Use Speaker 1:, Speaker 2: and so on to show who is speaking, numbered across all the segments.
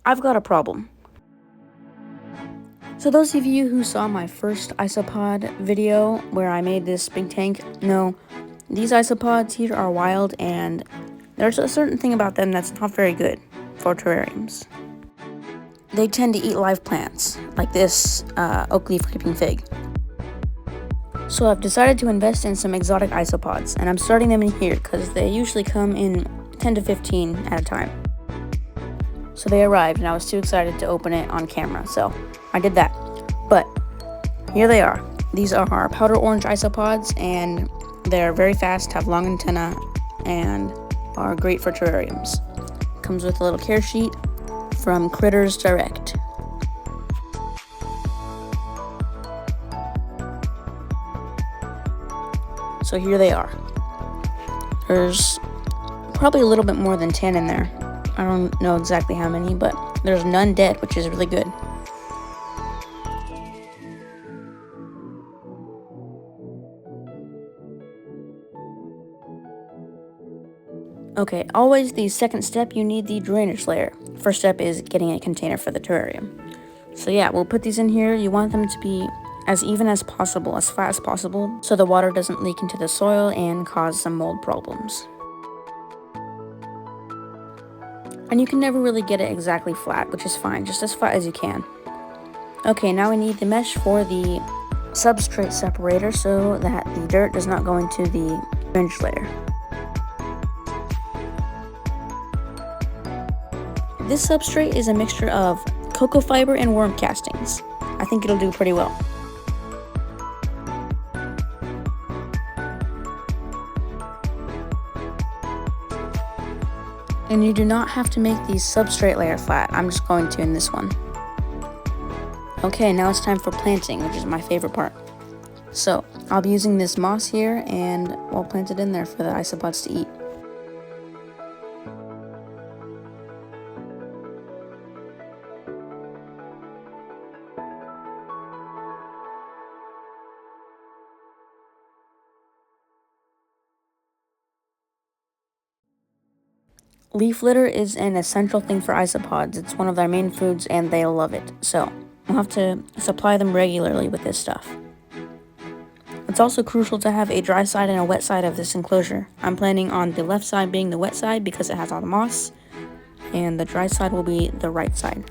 Speaker 1: I've got a problem. So those of you who saw my first isopod video where I made this big tank, no, these isopods here are wild, and there's a certain thing about them that's not very good for terrariums. They tend to eat live plants, like this oak leaf creeping fig. So I've decided to invest in some exotic isopods, and I'm starting them in here because they usually come in 10 to 15 at a time. So they arrived, and I was too excited to open it on camera, so I did that. But here they are. These are our powder orange isopods, and they're very fast, have long antennae, and are great for terrariums. Comes with a little care sheet from Critters Direct. So here they are. There's probably a little bit more than 10 in there. I don't know exactly how many, but there's none dead, which is really good. Okay, always the second step, you need the drainage layer. First step is getting a container for the terrarium. So yeah, we'll put these in here. You want them to be as even as possible, as flat as possible, so the water doesn't leak into the soil and cause some mold problems. And you can never really get it exactly flat, which is fine, just as flat as you can. Okay, now we need the mesh for the substrate separator so that the dirt does not go into the drainage layer. This substrate is a mixture of cocoa fiber and worm castings. I think it'll do pretty well. And you do not have to make the substrate layer flat. I'm just going to in this one. Okay, now it's time for planting, which is my favorite part. So, I'll be using this moss here, and we'll plant it in there for the isopods to eat. Leaf litter is an essential thing for isopods. It's one of their main foods and they love it. So, we'll have to supply them regularly with this stuff. It's also crucial to have a dry side and a wet side of this enclosure. I'm planning on the left side being the wet side because it has all the moss, and the dry side will be the right side.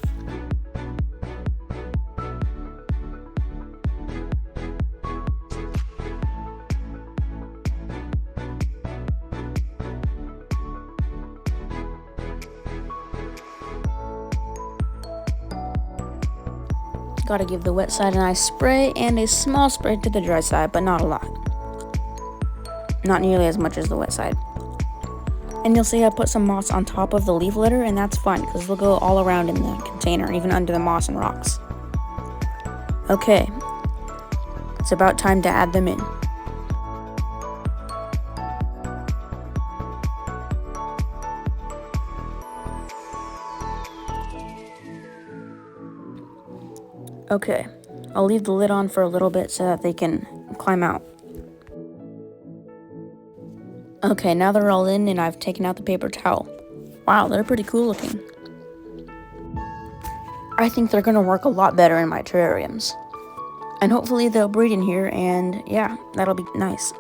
Speaker 1: Gotta give the wet side a nice spray and a small spray to the dry side, but not a lot. Not nearly as much as the wet side. And you'll see I put some moss on top of the leaf litter, and that's fine because they'll go all around in the container, even under the moss and rocks. Okay, it's about time to add them in. Okay, I'll leave the lid on for a little bit so that they can climb out. Okay, now they're all in and I've taken out the paper towel. Wow, they're pretty cool looking. I think they're gonna work a lot better in my terrariums. And hopefully they'll breed in here, and yeah, that'll be nice.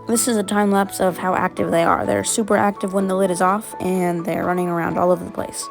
Speaker 1: This is a time lapse of how active they are. They're super active when the lid is off, and they're running around all over the place.